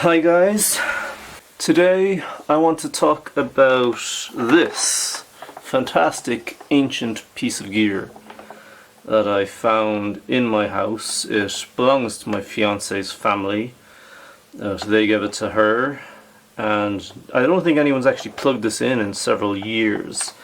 Hi guys, today I want to talk about this fantastic ancient piece of gear that I found in my house. It belongs to my fiance's family, so they gave it to her, and I don't think anyone's actually plugged this in several years,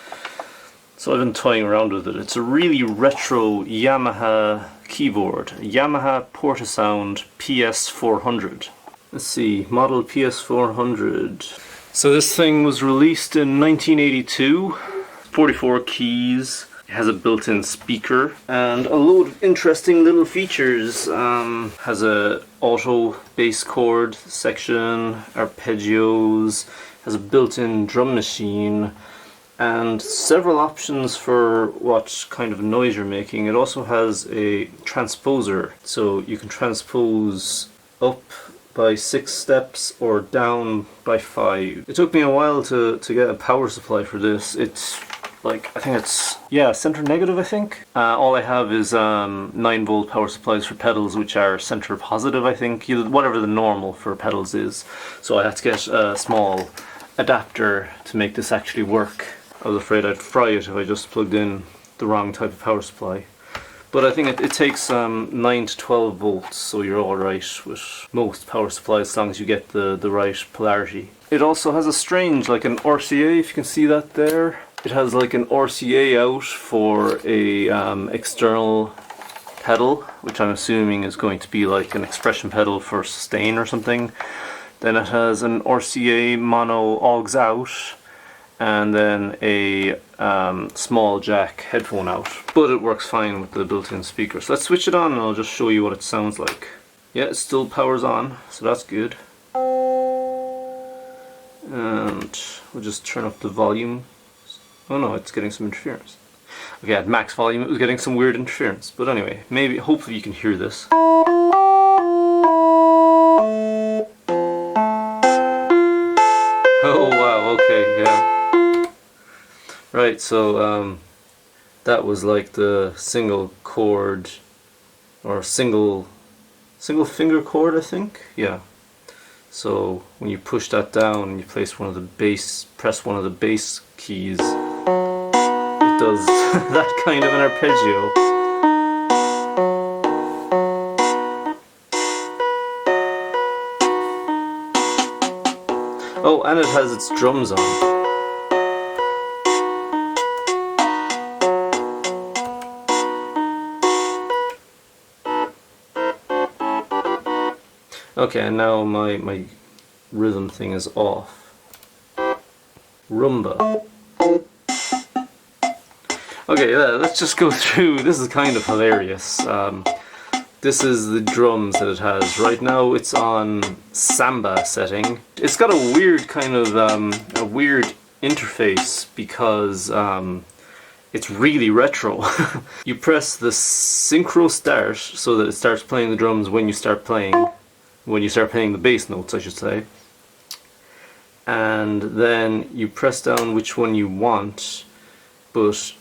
so I've been toying around with it. It's a really retro Yamaha keyboard, Yamaha PortaSound PS-400. Let's see, model PS-400. So this thing was released in 1982, 44 keys, it has a built-in speaker, and a load of interesting little features. Has a auto bass chord section, arpeggios, has a built-in drum machine, and several options for what kind of noise you're making. It also has a transposer, so you can transpose up by 6 steps or down by 5. It took me a while to get a power supply for this. It's like, I think it's, yeah, center negative, I think. All I have is 9-volt power supplies for pedals, which are center positive, I think, whatever the normal for pedals is. So I had to get a small adapter to make this actually work. I was afraid I'd fry it if I just plugged in the wrong type of power supply. But I think it takes 9 to 12 volts, so you're alright with most power supplies as long as you get the right polarity. It also has a strange, like an RCA, if you can see that there. It has like an RCA out for a external pedal, which I'm assuming is going to be like an expression pedal for sustain or something. Then it has an RCA mono aux out, and then a small jack headphone out, but it works fine with the built-in speaker. So let's switch it on and I'll just show you what it sounds like. Yeah, it still powers on, so that's good. And we'll just turn up the volume. Oh no, it's getting some interference. Okay, at max volume it was getting some weird interference, but anyway, maybe, hopefully you can hear this. Oh wow, okay, yeah. Right, so that was like the single chord, or single finger chord, I think. Yeah. So when you push that down and you press one of the bass keys, it does that kind of an arpeggio. Oh, and it has its drums on. Okay, and now my rhythm thing is off. Rumba. Okay, let's just go through. This is kind of hilarious. This is the drums that it has. Right now it's on samba setting. It's got a weird kind of, a weird interface because it's really retro. You press the synchro start so that it starts playing the drums when you start playing the bass notes, I should say. And then you press down which one you want, but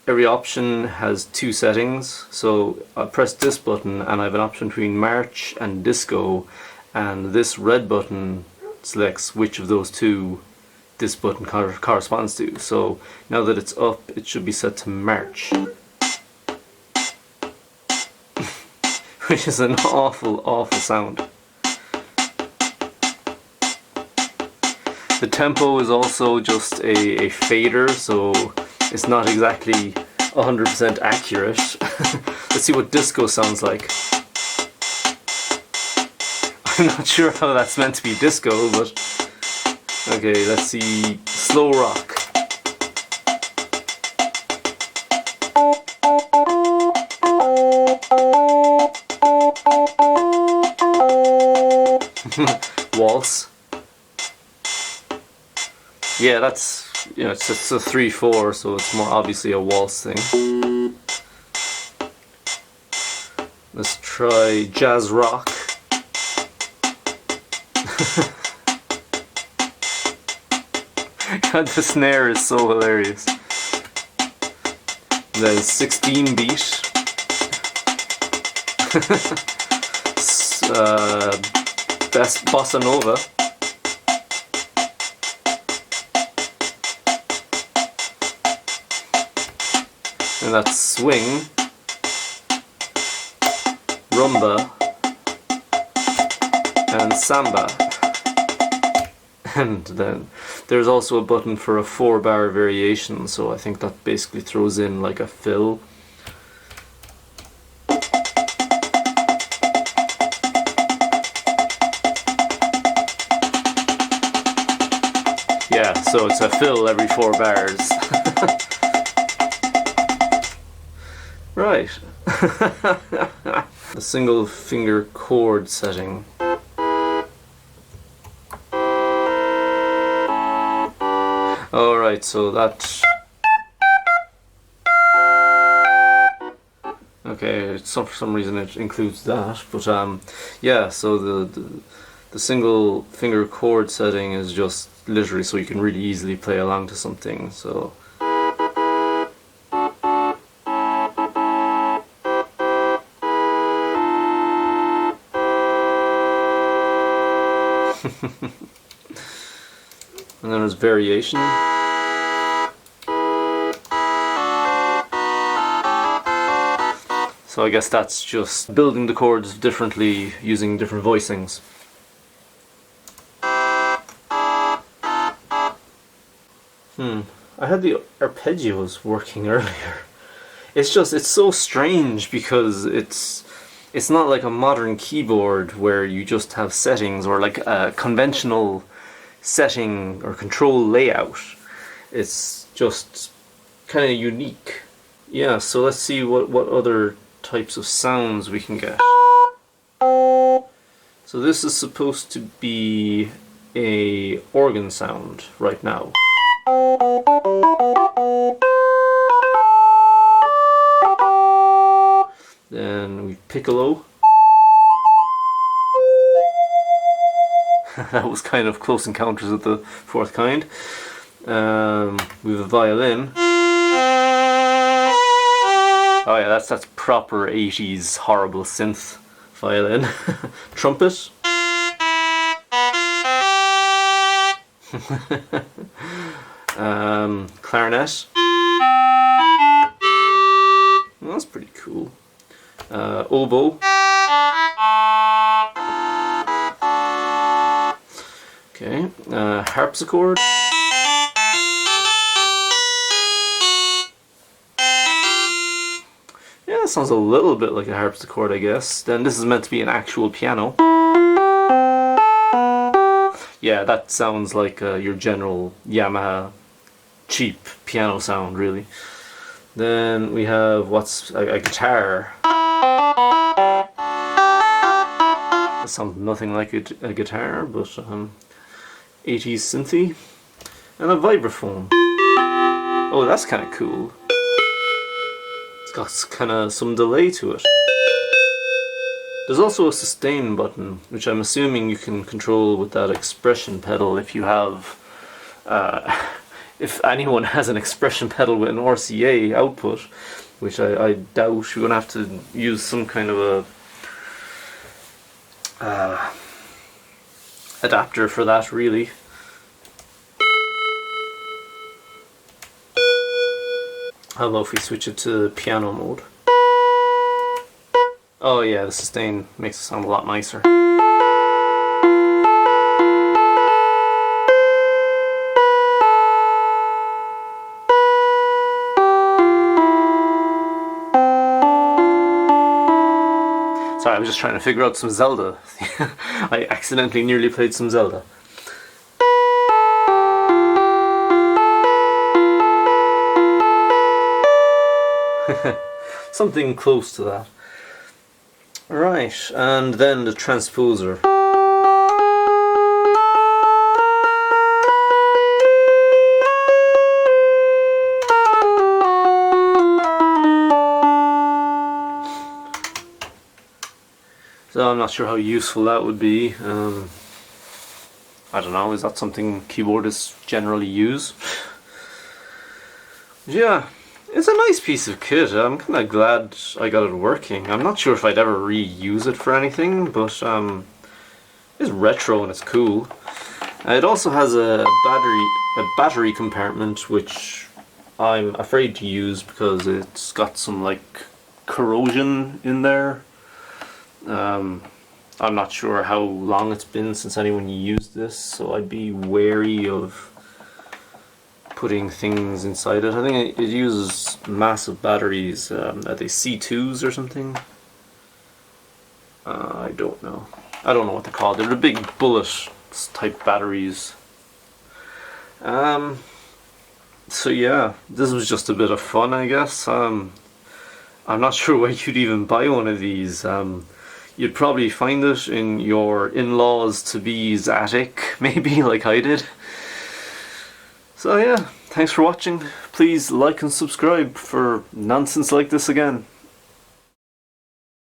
every option has 2 settings. So I press this button and I have an option between march and disco, and this red button selects which of those 2 this button corresponds to. So now that it's up, it should be set to march. Which is an awful sound. The tempo is also just a fader, so it's not exactly 100% accurate. Let's see what disco sounds like. I'm not sure how that's meant to be disco, but okay, let's see. Slow rock. Waltz. Yeah, that's, you know, it's a 3/4, so it's more obviously a waltz thing. Let's try jazz rock. God, the snare is so hilarious. Then 16 beat. Bossa Nova. And that's swing, rumba, and samba. And then there's also a button for a 4-bar variation, so I think that basically throws in like a fill. Yeah, so it's a fill every 4 bars. Right. The single finger chord setting. Alright, so that... Okay, for some reason it includes that, but yeah, so the single finger chord setting is just literally so you can really easily play along to something, so... And then there's variation. So I guess that's just building the chords differently using different voicings. I had the arpeggios working earlier. It's so strange because it's not like a modern keyboard where you just have settings or like a conventional setting or control layout. It's just kind of unique. Yeah, so let's see what other types of sounds we can get. So this is supposed to be a organ sound right now. Then we piccolo. That was kind of close encounters of the fourth kind. We have a violin. Oh yeah, that's proper 80s horrible synth violin. Trumpet. Clarinet. Well, that's pretty cool. Oboe. Okay, harpsichord. Yeah, it sounds a little bit like a harpsichord, I guess. Then this is meant to be an actual piano. Yeah, that sounds like your general Yamaha cheap piano sound, really. Then we have what's a guitar. That sounds nothing like a guitar, but 80s synthy. And a vibraphone. Oh, that's kind of cool. It's got kind of some delay to it. There's also a sustain button, which I'm assuming you can control with that expression pedal if you have... if anyone has an expression pedal with an RCA output, which I doubt. You're going to have to use some kind of a adapter for that, really. How about if we switch it to piano mode? Oh yeah, the sustain makes it sound a lot nicer. Sorry, I was just trying to figure out some Zelda. I accidentally nearly played some Zelda. Something close to that. Right, and then the transposer. So I'm not sure how useful that would be. I don't know, is that something keyboardists generally use? Yeah. It's a nice piece of kit. I'm kind of glad I got it working. I'm not sure if I'd ever reuse it for anything, but It's retro and it's cool. It also has a battery compartment, which I'm afraid to use because it's got some like corrosion in there. I'm not sure how long it's been since anyone used this, so I'd be wary of putting things inside it. I think it uses massive batteries. Are they C2s or something? I don't know. I don't know what they're called. They're the big bullet type batteries. So yeah, this was just a bit of fun, I guess. I'm not sure where you'd even buy one of these. You'd probably find it in your in-laws to be's attic, maybe, like I did. So yeah, thanks for watching. Please like and subscribe for nonsense like this again.